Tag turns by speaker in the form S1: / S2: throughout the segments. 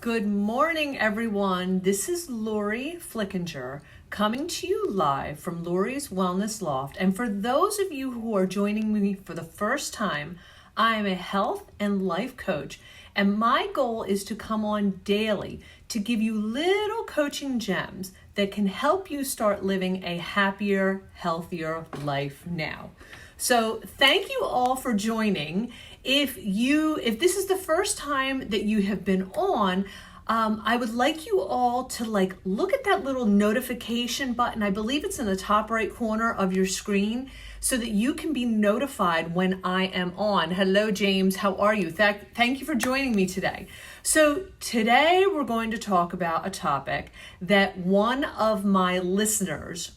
S1: Good morning, everyone. This is Lori Flickinger coming to you live from Lori's Wellness Loft. And for those of you who are joining me for the first time, I am a health and life coach. And my goal is to come on daily to give you little coaching gems that can help you start living a happier, healthier life now. So thank you all for joining. If this is the first time that you have been on, I would like you all to look at that little notification button. I believe it's in the top right corner of your screen so that you can be notified when I am on. Hello, James. How are you? Thank you for joining me today. So today we're going to talk about a topic that one of my listeners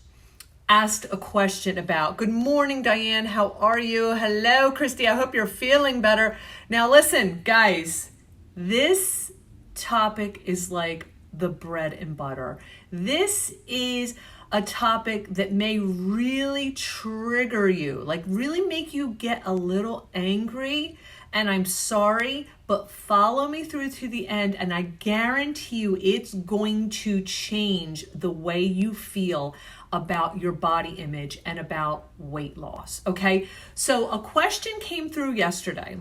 S1: asked a question about. Good morning, Diane. How are you? Hello, Christy. I hope you're feeling better. Now listen, guys, this topic is like the bread and butter. This is a topic that may really trigger you, really make you get a little angry. And I'm sorry, but follow me through to the end, and I guarantee you it's going to change the way you feel about your body image and about weight loss, okay? So a question came through yesterday.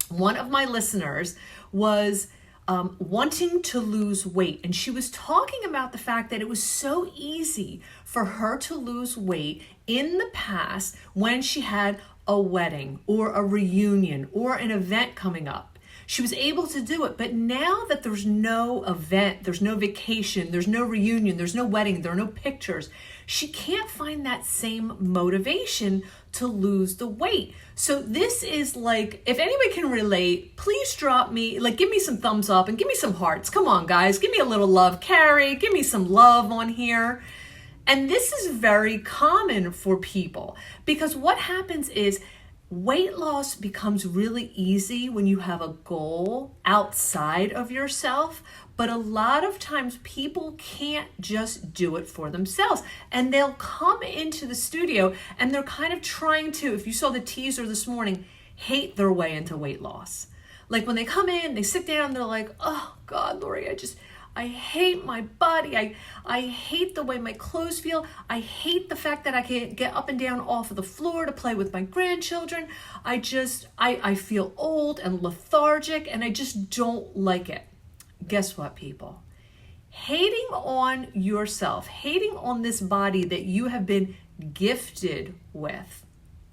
S1: One of my listeners was wanting to lose weight, and she was talking about the fact that it was so easy for her to lose weight in the past when she had a wedding or a reunion or an event coming up. She was able to do it, but now that there's no event, there's no vacation, there's no reunion, there's no wedding, there are no pictures, she can't find that same motivation to lose the weight. So this is if anybody can relate, please drop me, give me some thumbs up and give me some hearts. Come on, guys, give me a little love. Carrie, give me some love on here. And this is very common for people because what happens is weight loss becomes really easy when you have a goal outside of yourself, but a lot of times people can't just do it for themselves. And they'll come into the studio and they're kind of trying to, if you saw the teaser this morning, hate their way into weight loss. When they come in, they sit down, they're like, oh God, Lori, I hate my body. I hate the way my clothes feel. I hate the fact that I can't get up and down off of the floor to play with my grandchildren. I feel old and lethargic and I just don't like it. Guess what, people? Hating on yourself, hating on this body that you have been gifted with.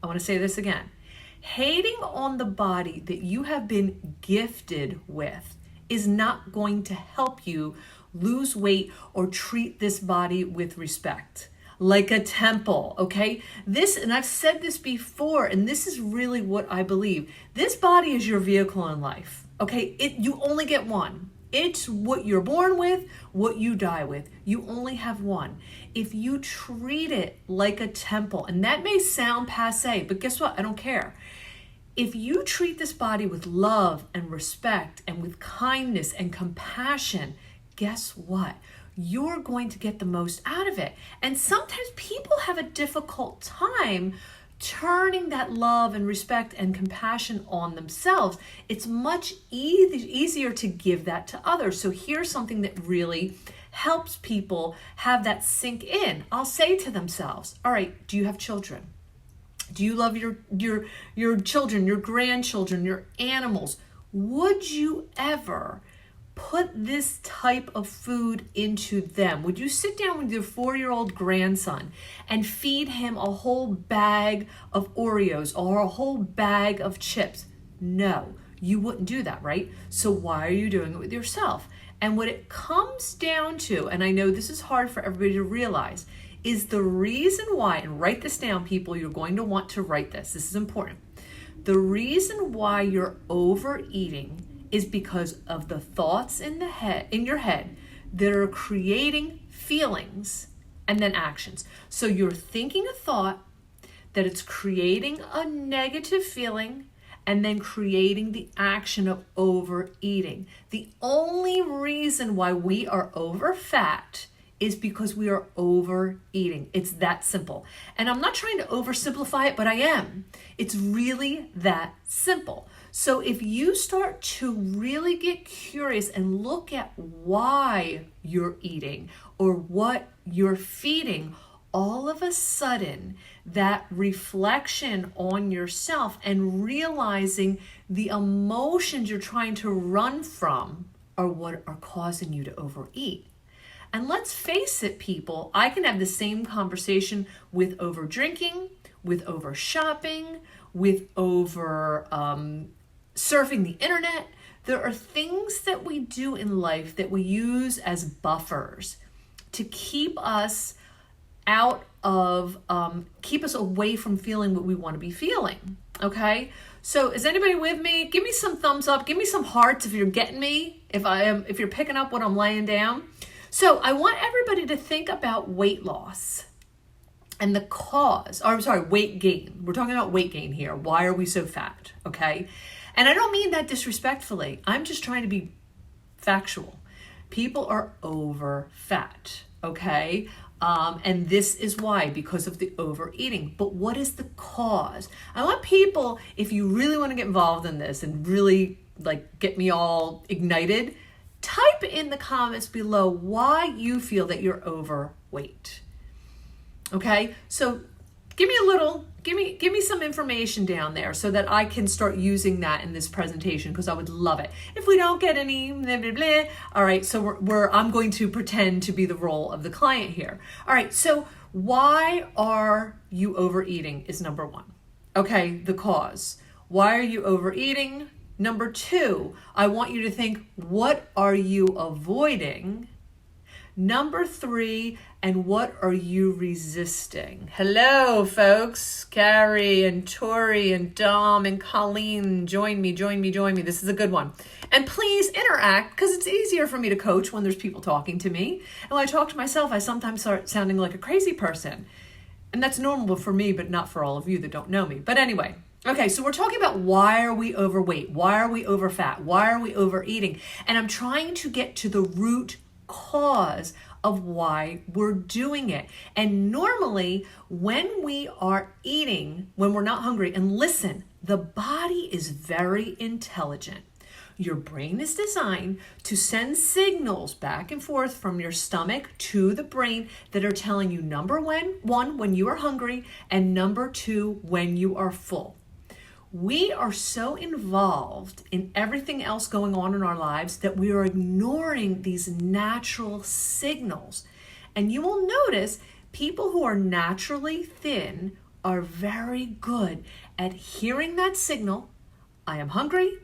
S1: I want to say this again. Hating on the body that you have been gifted with is not going to help you lose weight or treat this body with respect, like a temple, okay? And I've said this before, and this is really what I believe. This body is your vehicle in life, okay? You only get one. It's what you're born with, what you die with. You only have one. If you treat it like a temple, and that may sound passé, but guess what? I don't care. If you treat this body with love and respect and with kindness and compassion, guess what? You're going to get the most out of it. And sometimes people have a difficult time turning that love and respect and compassion on themselves. It's much easier to give that to others. So here's something that really helps people have that sink in. I'll say to themselves, all right, do you have children? Do you love your children, your grandchildren, your animals? Would you ever put this type of food into them? Would you sit down with your 4-year-old grandson and feed him a whole bag of Oreos or a whole bag of chips? No, you wouldn't do that, right? So why are you doing it with yourself? And what it comes down to, and I know this is hard for everybody to realize, is the reason why, and write this down, people, you're going to want to write this. This is important. The reason why you're overeating is because of the thoughts in your head that are creating feelings and then actions. So you're thinking a thought that it's creating a negative feeling and then creating the action of overeating. The only reason why we are over fat is because we are overeating. It's that simple. And I'm not trying to oversimplify it, but I am. It's really that simple. So if you start to really get curious and look at why you're eating or what you're feeding, all of a sudden that reflection on yourself and realizing the emotions you're trying to run from are what are causing you to overeat. And let's face it, people, I can have the same conversation with over drinking, with over shopping, with over surfing the internet. There are things that we do in life that we use as buffers to keep us keep us away from feeling what we want to be feeling. Okay, so is anybody with me? Give me some thumbs up. Give me some hearts if you're getting me. If you're picking up what I'm laying down. So I want everybody to think about weight loss and the cause. Or I'm sorry, weight gain. We're talking about weight gain here. Why are we so fat? Okay, and I don't mean that disrespectfully. I'm just trying to be factual. People are over fat. Okay. And this is why, because of the overeating. But what is the cause? I want people, if you really want to get involved in this and really get me all ignited, type in the comments below why you feel that you're overweight. Okay, so give me some information down there so that I can start using that in this presentation, because I would love it. If we don't get any blah, blah, blah, all right, so I'm going to pretend to be the role of the client here. All right, so why are you overeating is number one. Okay, the cause. Why are you overeating? Number two, I want you to think, what are you avoiding? Number three, and what are you resisting? Hello, folks. Carrie and Tori and Dom and Colleen, join me. This is a good one. And please interact, because it's easier for me to coach when there's people talking to me. And when I talk to myself, I sometimes start sounding like a crazy person. And that's normal for me, but not for all of you that don't know me. But anyway, okay, so we're talking about why are we overweight? Why are we overfat? Why are we overeating? And I'm trying to get to the root cause of why we're doing it. And normally when we are eating, when we're not hungry, and listen, the body is very intelligent. Your brain is designed to send signals back and forth from your stomach to the brain that are telling you, number one, when you are hungry, and number two, when you are full. We are so involved in everything else going on in our lives that we are ignoring these natural signals. And you will notice people who are naturally thin are very good at hearing that signal, I am hungry,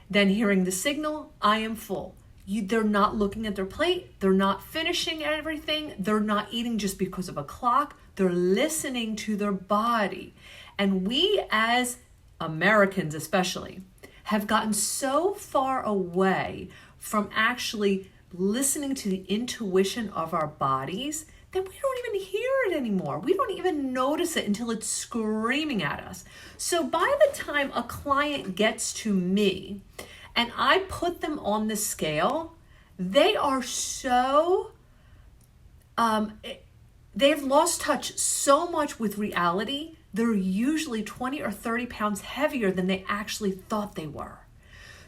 S1: then hearing the signal, I am full. They're not looking at their plate, they're not finishing everything, they're not eating just because of a clock, they're listening to their body. And we as Americans especially have gotten so far away from actually listening to the intuition of our bodies that we don't even hear it anymore. We don't even notice it until it's screaming at us. So by the time a client gets to me and I put them on the scale, they are so, they've lost touch so much with reality. They're usually 20 or 30 pounds heavier than they actually thought they were.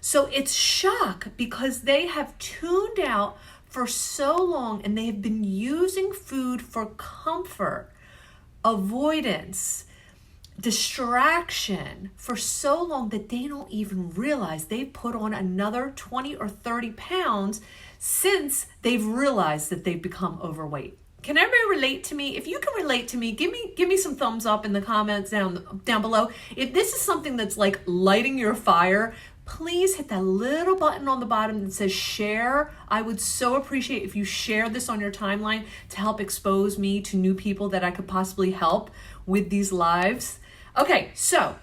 S1: So it's shock because they have tuned out for so long and they have been using food for comfort, avoidance, distraction for so long that they don't even realize they've put on another 20 or 30 pounds since they've realized that they've become overweight. Can everybody relate to me? If you can relate to me, give me some thumbs up in the comments down below. If this is something that's like lighting your fire, please hit that little button on the bottom that says share. I would so appreciate if you share this on your timeline to help expose me to new people that I could possibly help with these lives. Okay, so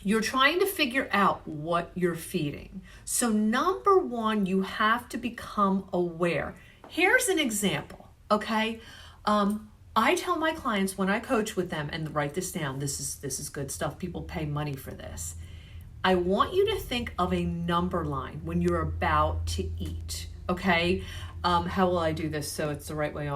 S1: you're trying to figure out what you're feeding. So number one, you have to become aware. Here's an example. Okay, I tell my clients when I coach with them, and write this down, this is good stuff, people pay money for this. I want you to think of a number line when you're about to eat, okay? How will I do this so it's the right way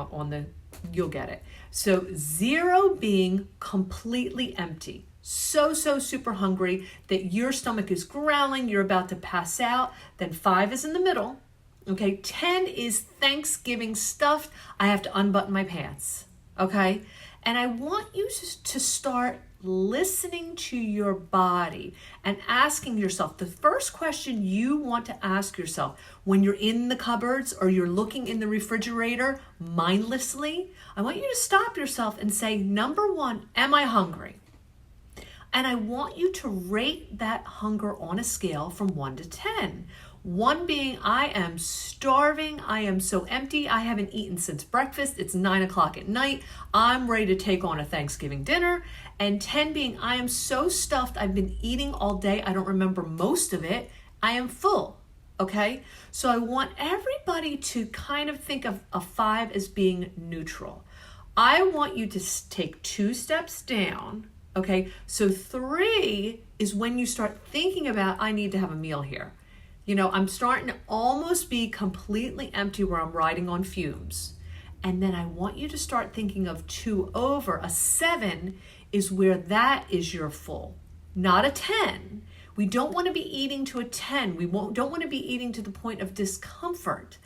S1: you'll get it. So 0 being completely empty. so super hungry that your stomach is growling, you're about to pass out. Then 5 is in the middle. Okay, 10 is Thanksgiving stuffed. I have to unbutton my pants. Okay, and I want you to start listening to your body and asking yourself the first question you want to ask yourself when you're in the cupboards or you're looking in the refrigerator mindlessly. I want you to stop yourself and say, number 1, am I hungry? And I want you to rate that hunger on a scale from 1 to 10. 1 being, I am starving, I am so empty, I haven't eaten since breakfast, it's 9 o'clock at night, I'm ready to take on a Thanksgiving dinner. And 10 being, I am so stuffed, I've been eating all day, I don't remember most of it, I am full, okay? So I want everybody to kind of think of a 5 as being neutral. I want you to take 2 steps down, okay? So 3 is when you start thinking about, I need to have a meal here. You know, I'm starting to almost be completely empty where I'm riding on fumes. And then I want you to start thinking of 2 over. A 7 is where that is your full, not a 10. We don't want to be eating to a 10. We don't want to be eating to the point of discomfort.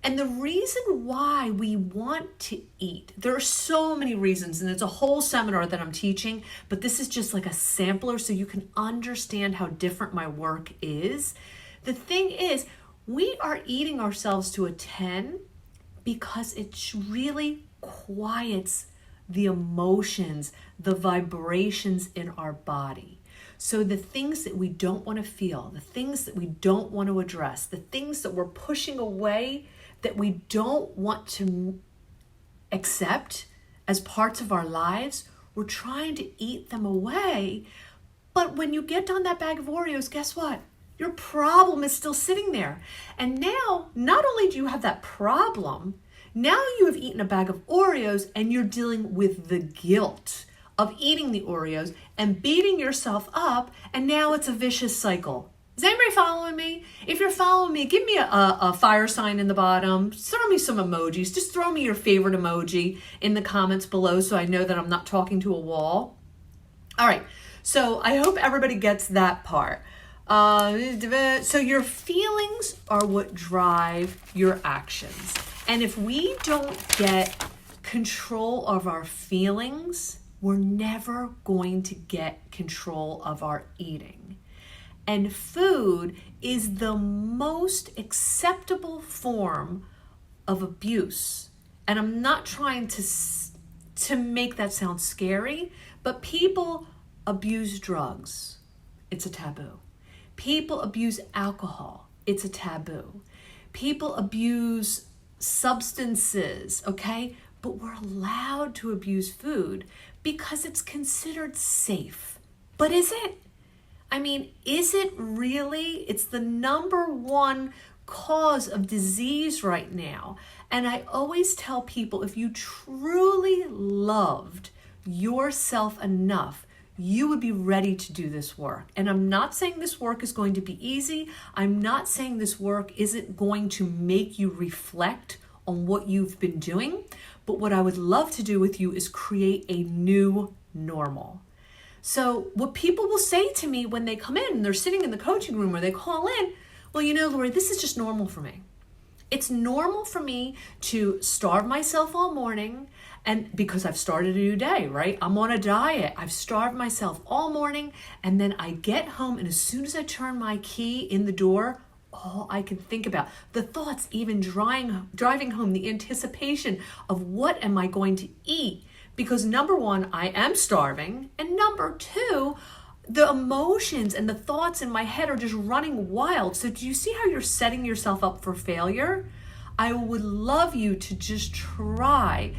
S1: And the reason why we want to eat, there are so many reasons, and it's a whole seminar that I'm teaching, but this is just like a sampler so you can understand how different my work is. The thing is, we are eating ourselves to a 10 because it really quiets the emotions, the vibrations in our body. So the things that we don't want to feel, the things that we don't want to address, the things that we're pushing away that we don't want to accept as parts of our lives, we're trying to eat them away. But when you get on that bag of Oreos, guess what? Your problem is still sitting there. And now, not only do you have that problem, now you have eaten a bag of Oreos and you're dealing with the guilt of eating the Oreos and beating yourself up, and now it's a vicious cycle. Is anybody following me? If you're following me, give me a fire sign in the bottom. Throw me some emojis. Just throw me your favorite emoji in the comments below so I know that I'm not talking to a wall. All right, so I hope everybody gets that part. So your feelings are what drive your actions. And if we don't get control of our feelings, we're never going to get control of our eating. And food is the most acceptable form of abuse. And I'm not trying to make that sound scary, but people abuse drugs. It's a taboo. People abuse alcohol. It's a taboo. People abuse substances, okay? But we're allowed to abuse food because it's considered safe. But is it? I mean, is it really? It's the number 1 cause of disease right now. And I always tell people, if you truly loved yourself enough, you would be ready to do this work. And I'm not saying this work is going to be easy. I'm not saying this work isn't going to make you reflect on what you've been doing. But what I would love to do with you is create a new normal. So what people will say to me when they come in and they're sitting in the coaching room or they call in, well, you know, Lori, this is just normal for me. It's normal for me to starve myself all morning, and because I've started a new day, right? I'm on a diet. I've starved myself all morning, and then I get home, and as soon as I turn my key in the door, all I can think about, the thoughts, even driving home, the anticipation of what am I going to eat? Because number 1, I am starving, and number 2, the emotions and the thoughts in my head are just running wild. So do you see how you're setting yourself up for failure? I would love you to just try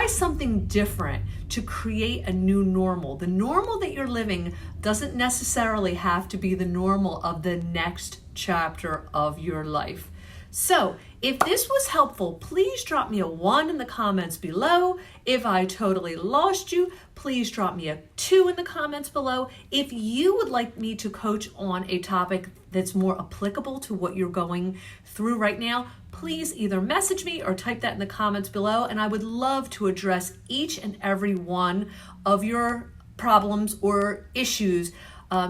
S1: something different to create a new normal. The normal that you're living doesn't necessarily have to be the normal of the next chapter of your life. So if this was helpful, please drop me a 1 in the comments below. If I totally lost you, please drop me a 2 in the comments below. If you would like me to coach on a topic that's more applicable to what you're going through right now, please either message me or type that in the comments below, and I would love to address each and every one of your problems or issues,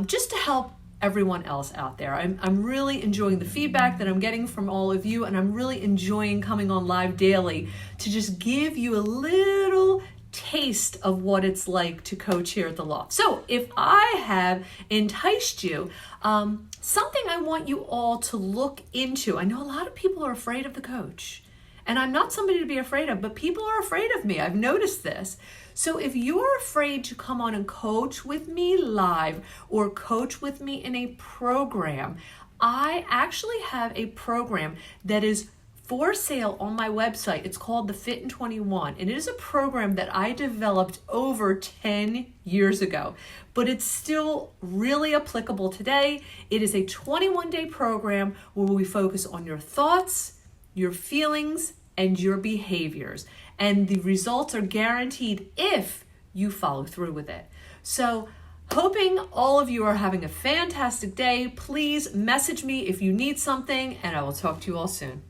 S1: just to help everyone else out there. I'm really enjoying the feedback that I'm getting from all of you, and I'm really enjoying coming on live daily to just give you a little taste of what it's like to coach here at the Loft. So if I have enticed you, something I want you all to look into. I know a lot of people are afraid of the coach, and I'm not somebody to be afraid of, but people are afraid of me. I've noticed this. So if you're afraid to come on and coach with me live or coach with me in a program, I actually have a program that is for sale on my website. It's called the Fit in 21, and it is a program that I developed over 10 years ago, but it's still really applicable today. It is a 21-day program where we focus on your thoughts, your feelings, and your behaviors, and the results are guaranteed if you follow through with it. So hoping all of you are having a fantastic day. Please message me if you need something, and I will talk to you all soon.